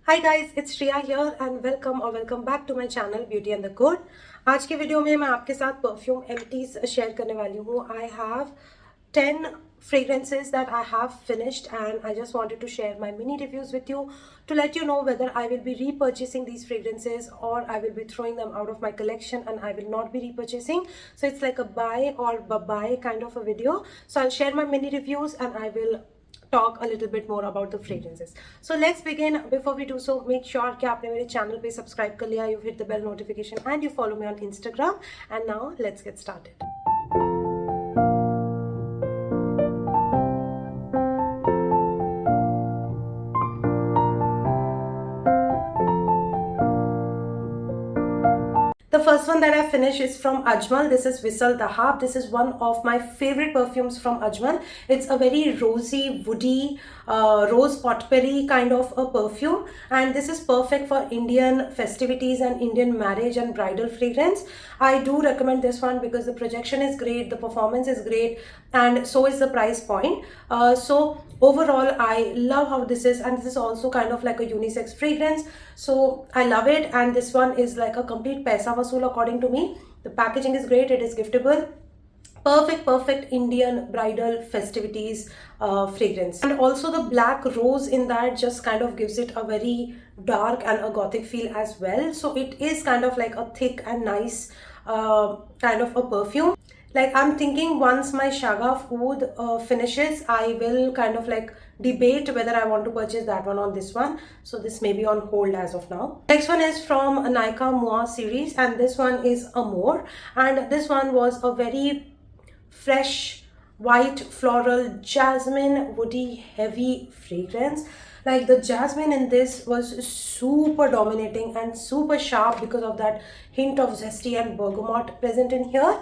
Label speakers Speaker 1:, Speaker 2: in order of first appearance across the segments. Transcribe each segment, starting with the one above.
Speaker 1: Hi guys, it's Shreya here and welcome back to my channel beauty and the good. आज के video में मैं आपके साथ परफ्यूम एम्प्टीज शेयर करने वाली हूँ। I have 10 fragrances that I have finished and I just wanted to share my mini reviews with you to let you know whether I will be repurchasing these fragrances or I will be throwing them out of my collection and I will not be repurchasing. So it's like a buy or bye kind of a video. So I'll share my mini reviews and I will talk a little bit more about the fragrances. So let's begin. Before we do so, make sure कि आपने मेरे channel पे subscribe कर लिया, you hit the bell notification and you follow me on Instagram. And now let's get started. The first one that I finished is from Ajmal. This is Whistle Dahab. This is one of my favorite perfumes from Ajmal. It's a very rosy, woody, rose potpourri kind of a perfume. And this is perfect for Indian festivities and Indian marriage and bridal fragrance. I do recommend this one because the projection is great, the performance is great, and so is the price point. So overall, I love how this is, and this is also kind of like a unisex fragrance. So I love it, and this one is like a complete paisa vasool according to me. The packaging is great, it is giftable. Perfect Indian bridal festivities fragrance. And also the black rose in that just kind of gives it a very dark and a gothic feel as well. So it is kind of like a thick and nice kind of a perfume. Like I'm thinking once my Shagaf Oud finishes, I will kind of like debate whether I want to purchase that one or this one. So this may be on hold as of now. Next one is from Nykaa Moa series, and this one is Amore. And this one was a very fresh white floral jasmine woody heavy fragrance. Like the jasmine in this was super dominating and super sharp because of that hint of zesty and bergamot present in here.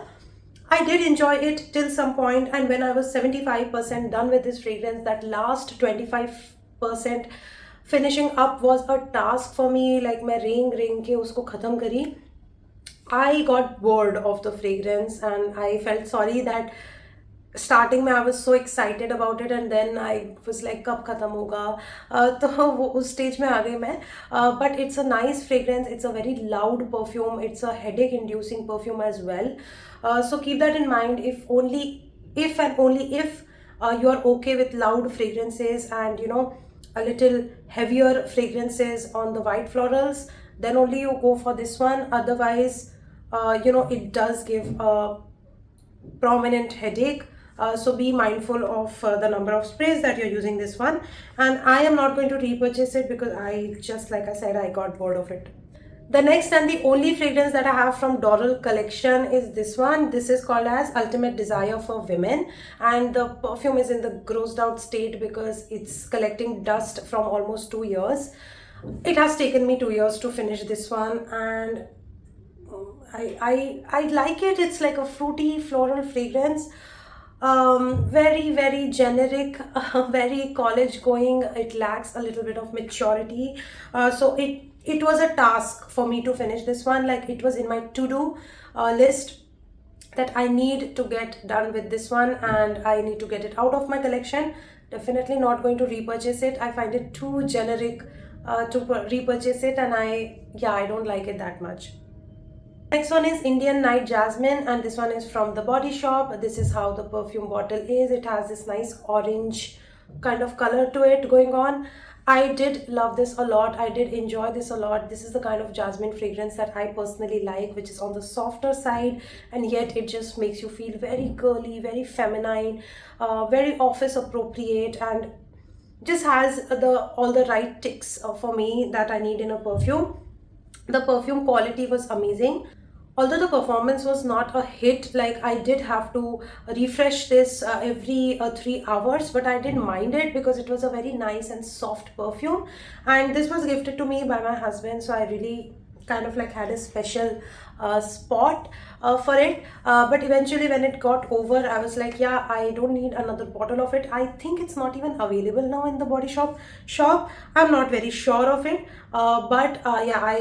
Speaker 1: I did enjoy it till some point, and when I was 75% done with this fragrance, that last 25% finishing up was a task for me. Like मैं रेंग के उसको ख़त्म करी. I got bored of the fragrance and I felt sorry that starting में I was so excited about it and then I was like कब ख़त्म होगा. तो वो उस स्टेज में आ गई मैं. But it's a nice fragrance, it's a very loud perfume, it's a headache inducing perfume as well. So keep that in mind. If and only if you are okay with loud fragrances and a little heavier fragrances on the white florals, then only you go for this one. Otherwise, it does give a prominent headache. So be mindful of the number of sprays that you're using this one. And I am not going to repurchase it because like I said, I got bored of it. The next and the only fragrance that I have from Doral collection is this one. This is called as Ultimate Desire for Women, and the perfume is in the grossed out state because it's collecting dust from almost 2 years. It has taken me 2 years to finish this one, and I like it. It's like a fruity floral fragrance. Very generic, very college going. It lacks a little bit of maturity. So it was a task for me to finish this one. Like it was in my to-do list that I need to get done with this one, and I need to get it out of my collection. Definitely not going to repurchase it. I find it too generic to repurchase it, and I don't like it that much. Next one is Indian Night Jasmine, and this one is from The Body Shop. This is how the perfume bottle is. It has this nice orange kind of color to it going on. I did love this a lot. I did enjoy this a lot. This is the kind of jasmine fragrance that I personally like, which is on the softer side, and yet it just makes you feel very girly, very feminine, very office appropriate, and just has all the right ticks for me that I need in a perfume. The perfume quality was amazing. Although the performance was not a hit, like I did have to refresh this every 3 hours, but I didn't mind it because it was a very nice and soft perfume, and this was gifted to me by my husband, so I really kind of like had a special spot for it. But eventually when it got over, I was like, yeah, I don't need another bottle of it. I think it's not even available now in the Body shop. I'm not very sure of it, but yeah,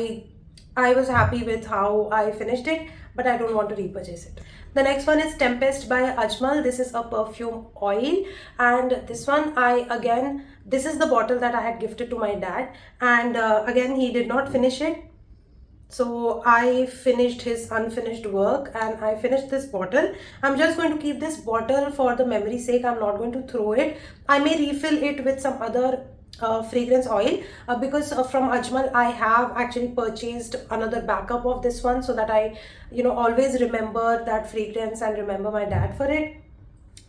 Speaker 1: I was happy with how I finished it. but I don't want to repurchase it. The next one is Tempest by Ajmal. This is a perfume oil, and this one this is the bottle that I had gifted to my dad, and again he did not finish it. So I finished his unfinished work and I finished this bottle. I'm just going to keep this bottle for the memory's sake. I'm not going to throw it. I may refill it with some other fragrance oil because from Ajmal I have actually purchased another backup of this one, so that I always remember that fragrance and remember my dad for it.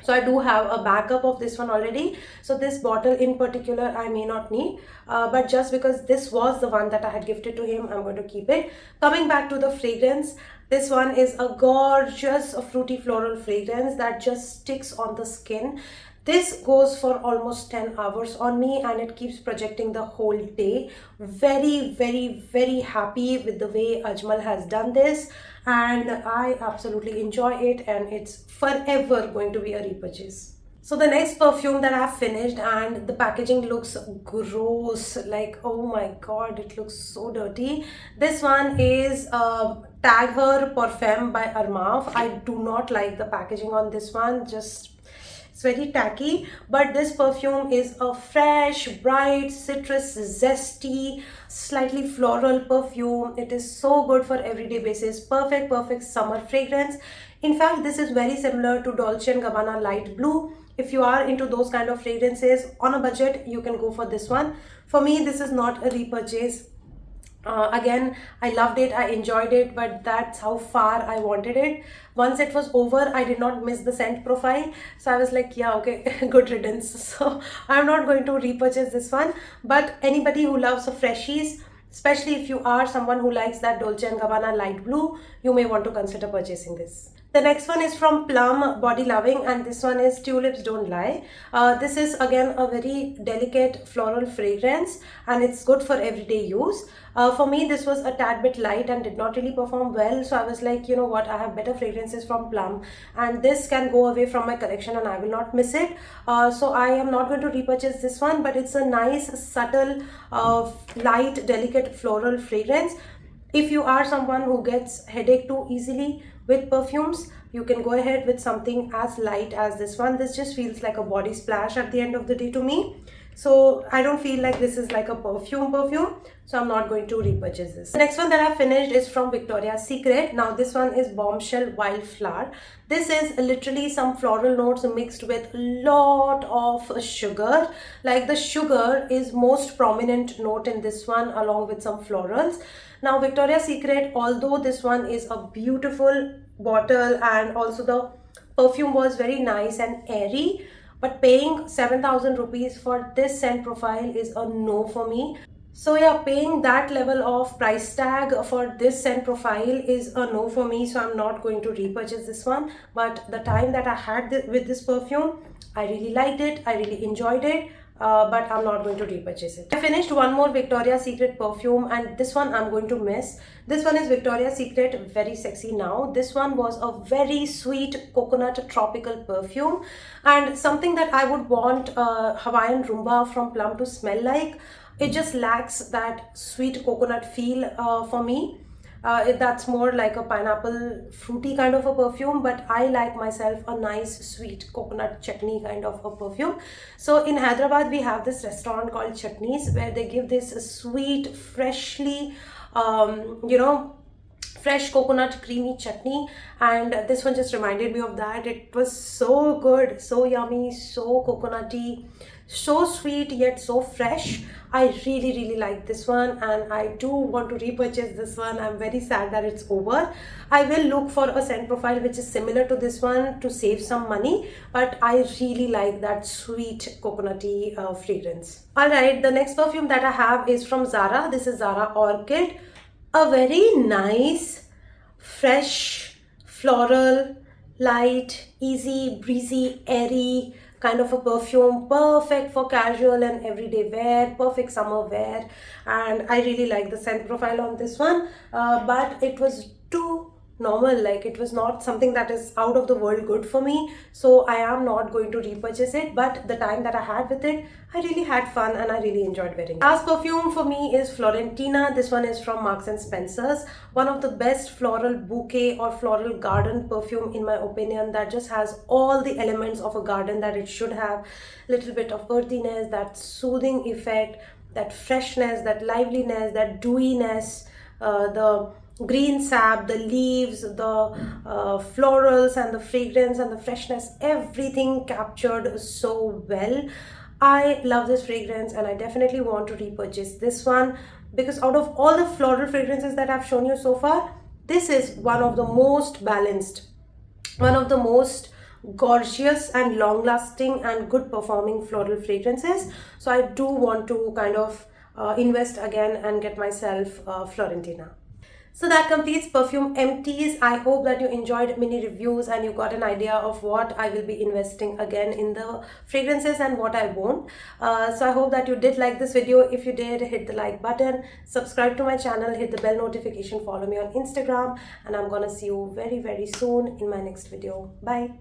Speaker 1: So I do have a backup of this one already. So this bottle in particular I may not need, but just because this was the one that I had gifted to him, I'm going to keep it. Coming back to the fragrance, this one is a gorgeous fruity floral fragrance that just sticks on the skin. This goes for almost 10 hours on me and it keeps projecting the whole day. Very, very, very happy with the way Ajmal has done this, and I absolutely enjoy it, and it's forever going to be a repurchase. So the next perfume that I have finished, and the packaging looks gross, like oh my god, it looks so dirty. This one is Tag Her Parfum by Armaf. I do not like the packaging on this one, just it's very tacky, but this perfume is a fresh, bright, citrus, zesty, slightly floral perfume. It is so good for everyday basis. Perfect summer fragrance. In fact, this is very similar to Dolce & Gabbana Light Blue. If you are into those kind of fragrances on a budget, you can go for this one. For me, this is not a repurchase. Again, I loved it, I enjoyed it, but that's how far I wanted it. Once it was over, I did not miss the scent profile, so I was like, yeah, okay, good riddance. So I'm not going to repurchase this one, but anybody who loves freshies, especially if you are someone who likes that Dolce & Gabbana Light Blue, you may want to consider purchasing this. The next one is from Plum Body Loving, and this one is Tulips Don't Lie. This is again a very delicate floral fragrance, and it's good for everyday use. For me, this was a tad bit light and did not really perform well, so I was like, you know what, I have better fragrances from Plum, and this can go away from my collection and I will not miss it. So I am not going to repurchase this one, but it's a nice, subtle, light, delicate floral fragrance. If you are someone who gets headache too easily with perfumes, you can go ahead with something as light as this one. This just feels like a body splash at the end of the day to me. So I don't feel like this is like a perfume, so I'm not going to repurchase this. The next one that I finished is from Victoria's Secret. Now this one is Bombshell Wildflower. This is literally some floral notes mixed with a lot of sugar. Like the sugar is most prominent note in this one, along with some florals. Now Victoria's Secret, although this one is a beautiful bottle and also the perfume was very nice and airy, but paying 7,000 rupees for this scent profile is a no for me. So yeah, paying that level of price tag for this scent profile is a no for me, so I'm not going to repurchase this one. But the time that I had with this perfume, I really liked it, I really enjoyed it. But I'm not going to repurchase it. I finished one more Victoria's Secret perfume, and this one I'm going to miss. This one is Victoria's Secret Very Sexy Now. This one was a very sweet coconut tropical perfume, and something that I would want Hawaiian Rumba from Plum to smell like. It just lacks that sweet coconut feel for me. That's more like a pineapple fruity kind of a perfume, but I like myself a nice sweet coconut chutney kind of a perfume. So in Hyderabad we have this restaurant called Chutneys, where they give this sweet, freshly fresh coconut creamy chutney, and this one just reminded me of that. It was so good, so yummy, so coconutty, so sweet yet so fresh. I really like this one, and I do want to repurchase this one. I'm very sad that it's over. I will look for a scent profile which is similar to this one to save some money, but I really like that sweet coconutty fragrance. Alright, the next perfume that I have is from Zara. This is Zara Orchid. A very nice, fresh, floral, light, easy, breezy, airy kind of a perfume, perfect for casual and everyday wear, perfect summer wear, and I really like the scent profile on this one, but it was too normal, like it was not something that is out of the world good for me, so I am not going to repurchase it. But the time that I had with it, I really had fun and I really enjoyed wearing it. Last perfume for me is Florentina. This one is from Marks and Spencer's, one of the best floral bouquet or floral garden perfume in my opinion, that just has all the elements of a garden that it should have. Little bit of earthiness, that soothing effect, that freshness, that liveliness, that dewiness, the green sap, the leaves, the florals, and the fragrance and the freshness, everything captured so well. I love this fragrance and I definitely want to repurchase this one, because out of all the floral fragrances that I've shown you so far, this is one of the most balanced, one of the most gorgeous and long lasting and good performing floral fragrances. So I do want to kind of invest again and get myself Florentina. So that completes perfume empties. I hope that you enjoyed mini reviews and you got an idea of what I will be investing again in the fragrances and what I won't. So I hope that you did like this video. If you did, hit the like button, subscribe to my channel, hit the bell notification, follow me on Instagram, and I'm gonna see you very, very soon in my next video. Bye.